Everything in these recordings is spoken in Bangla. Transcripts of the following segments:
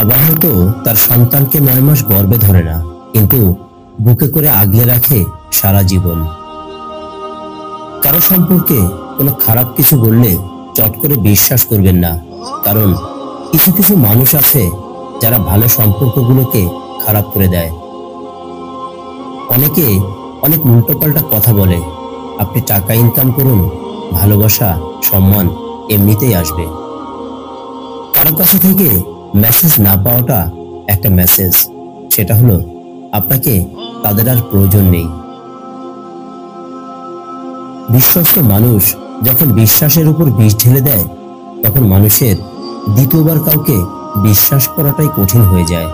বাবা হয়তো তার সন্তানকে 9 মাস গর্ভে ধরে না, কিন্তু বুকে করে আগলে রাখে সারা জীবন। কারো সম্পর্কে কোনো খারাপ কিছু বললে চট করে বিশ্বাস করবেন না, কারণ কিছু কিছু মানুষ আছে যারা ভালো সম্পর্কগুলোকে খারাপ করে দেয়। অনেকে অনেক উল্টোপাল্টা কথা বলে। আপনি টাকা ইনকাম করুন, ভালোবাসা সম্মান এমনিতেই আসবে। কারো কাছে থেকে মেসেজ না পাওয়াটা একটা মেসেজ, সেটা হলো আপনাকে তাদের আর প্রয়োজন নেই। বিশ্বস্ত মানুষ যখন বিশ্বাসের উপর বিষ ঢেলে দেয়, তখন মানুষের দ্বিতীয়বার কাউকে বিশ্বাস করাটাই কঠিন হয়ে যায়।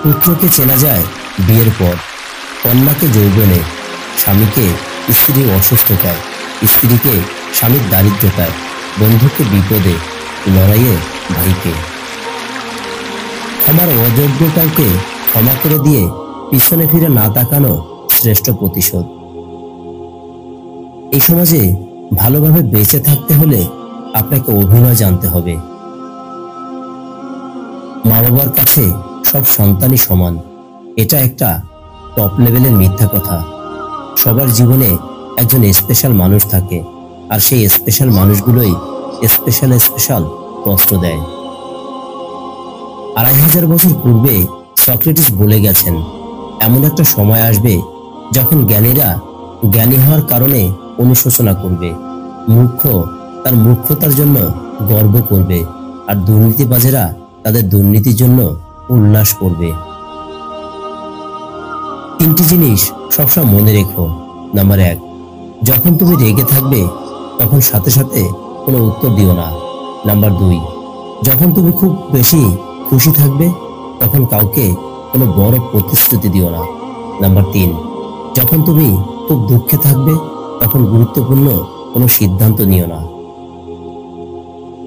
পুত্রকে চেনা যায় বিয়ের পর, কন্যাকে যৌবনে, স্বামীকে স্ত্রীর অসুস্থতায়, স্ত্রীকে স্বামীর দারিদ্রতায়, বন্ধুকে বিপদে, লড়াইয়ে ভাইকে। ক্ষমার অযোগ্য কাউকে ক্ষমা করে দিয়ে পিছনে ফিরে না তাকানো শ্রেষ্ঠ প্রতিশোধ। এই সমাজে ভালোভাবে বেঁচে থাকতে হলে আপনাকে অভিনয় জানতে হবে। মা বাবার কাছে সব সন্তানই সমান, এটা একটা টপ লেভেলের মিথ্যা কথা। সবার জীবনে একজন স্পেশাল মানুষ থাকে, আর সেই স্পেশাল মানুষগুলোই স্পেশাল কষ্ট দেয়। 2500 বছর পূর্বে সক্রেটিস বলে গেছেন, এমন একটা সময় আসবে যখন জ্ঞানীরা জ্ঞানী হওয়ার কারণে অনুশোচনা করবে, মূর্খ তার মূর্খতার জন্য গর্ব করবে, আর দুর্নীতিবাজেরা তাদের দুর্নীতির জন্য উল্লাস করবে। 3টি জিনিস সবসময় মনে রেখো। নাম্বার 1, যখন তুমি রেগে থাকবে তখন সাথে সাথে কোনো উত্তর দিও না। নাম্বার 2, যখন তুমি খুব বেশি খুশি থাকবে তখন কাউকে কোনো বড় প্রতিশ্রুতি দিও না। নাম্বার 3, যখন তুমি খুব দুঃখে থাকবে তখন গুরুত্বপূর্ণ কোনো সিদ্ধান্ত নিও না।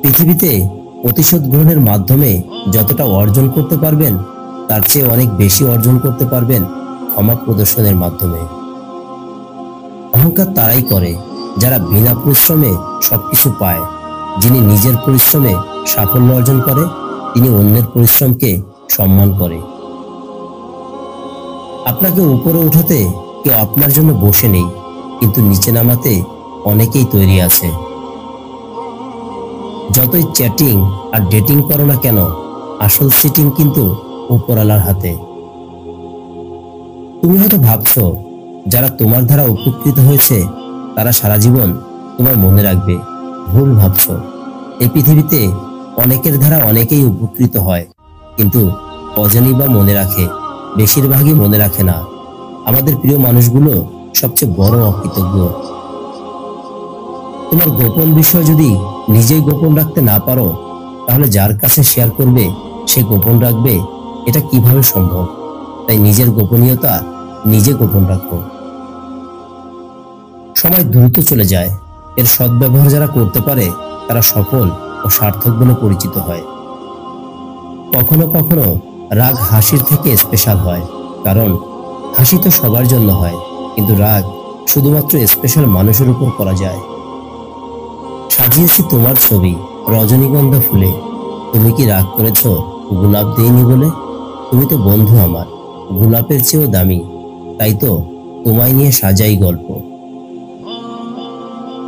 পৃথিবীতে প্রতিশোধ গ্রহণের মাধ্যমে যতটা অর্জন করতে পারবেন, তার চেয়ে অনেক বেশি অর্জন করতে পারবেন ক্ষমা প্রদর্শনের মাধ্যমে। অহংকার তারাই করে যারা বিনা পরিশ্রমে সবকিছু পায়। যিনি নিজের পরিশ্রমে সাফল্য অর্জন করে, তিনি অন্যের পরিশ্রমকে সম্মান করে। আপনাকে উপরে উঠাতে কেউ আপনার জন্য বসে নেই, কিন্তু নিচে নামাতে অনেকেই তৈরি আছে। যতই চ্যাটিং আর ডেটিং করো না কেন, আসল সিটিং কিন্তু উপরওয়ালার হাতে। তুমি হয়তো ভাবছো যারা তোমার দ্বারা উপকৃত হয়েছে তারা সারা জীবন তোমার মনে রাখবে। ভুল ভাবছো। এই পৃথিবীতে অনেকের দ্বারা অনেকেই উপকৃত হয়, কিন্তু কজনই বা মনে রাখে? বেশিরভাগই মনে রাখে না। আমাদের প্রিয় মানুষগুলো সবচেয়ে বড় অকৃতজ্ঞ। তোমার গোপন বিষয় যদি নিজেই গোপন রাখতে না পারো, তাহলে যার কাছে শেয়ার করবে সে গোপন রাখবে? এটা কিভাবে সম্ভব? তাই নিজের গোপনীয়তা নিজে গোপন রাখো। সময় দ্রুত চলে যায়, এর সদ্ব্যবহার যারা করতে পারে তারা সফল ও সার্থক বলে পরিচিত হয়। কখনো কখনো রাগ হাসির থেকে স্পেশাল হয়, কারণ হাসি তো সবার জন্য হয়, কিন্তু রাগ শুধুমাত্র স্পেশাল মানুষের উপর করা যায়। সাজিয়েছি তোমার ছবি রজনীগন্ধা ফুলে, তুমি কি রাগ করেছ গোলাপ দেইনি বলে? তুমি তো বন্ধু আমার, গোলাপের চেয়েও দামি, তাই তো তোমায় নিয়ে সাজাই গল্প।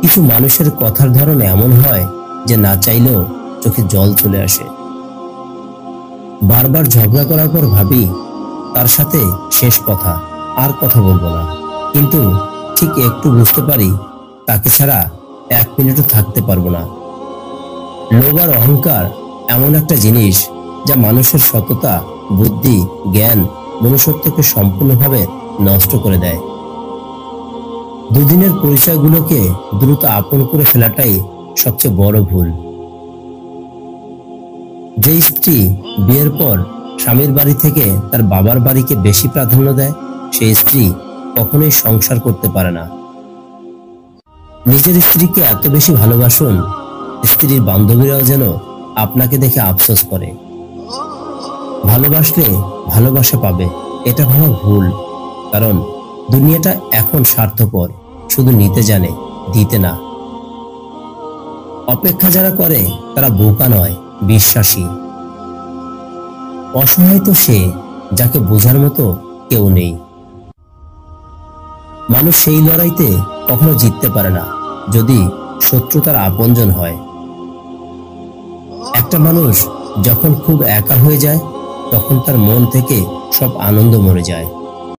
কিছু মানুষের কথার ধরন এমন হয় যে না চাইলেও চোখে জল চলে আসে। বারবার ঝগড়া করার পর ভাবি তার সাথে শেষ কথা, আর কথা বলবো না, কিন্তু ঠিক একটু বুঝতে পারি তাকে ছাড়া 1 মিনিটও থাকতে পারবো না। লোভ আর অহংকার এমন একটা জিনিস যা মানুষের সততা, বুদ্ধি, জ্ঞান, মনুষ্যত্বকে সম্পূর্ণভাবে নষ্ট করে দেয়। দুদিনের পরিচয়গুলোকে দ্রুত আপন করে ফেলাটাই সবচেয়ে বড় ভুল। যে স্ত্রী বিয়ের পর স্বামীর বাড়ি থেকে তার বাবার বাড়িকে বেশি প্রাধান্য দেয়, সেই স্ত্রী কখনোই সংসার করতে পারে না। নিজের স্ত্রীকে এত বেশি ভালোবাসুন, স্ত্রীর বান্ধবীরাও যেন আপনাকে দেখে আফসোস করে। ভালোবাসলে ভালোবাসা পাবে, এটা ভাবা ভুল। কারণ দুনিয়াটা এখন স্বার্থপর, শুধু নিতে জানে, দিতে না। অপেক্ষা যারা করে তারা বোকা নয়, বিশ্বাসী। অসহায় তো সে যাকে বোঝার মতো কেউ নেই। মানুষ সেই লড়াইতে কখনো জিততে পারে না যদি শত্রু তার আপনজন হয়। একটা মানুষ যখন খুব একা হয়ে যায় তখন তার মন থেকে সব আনন্দ মরে যায়।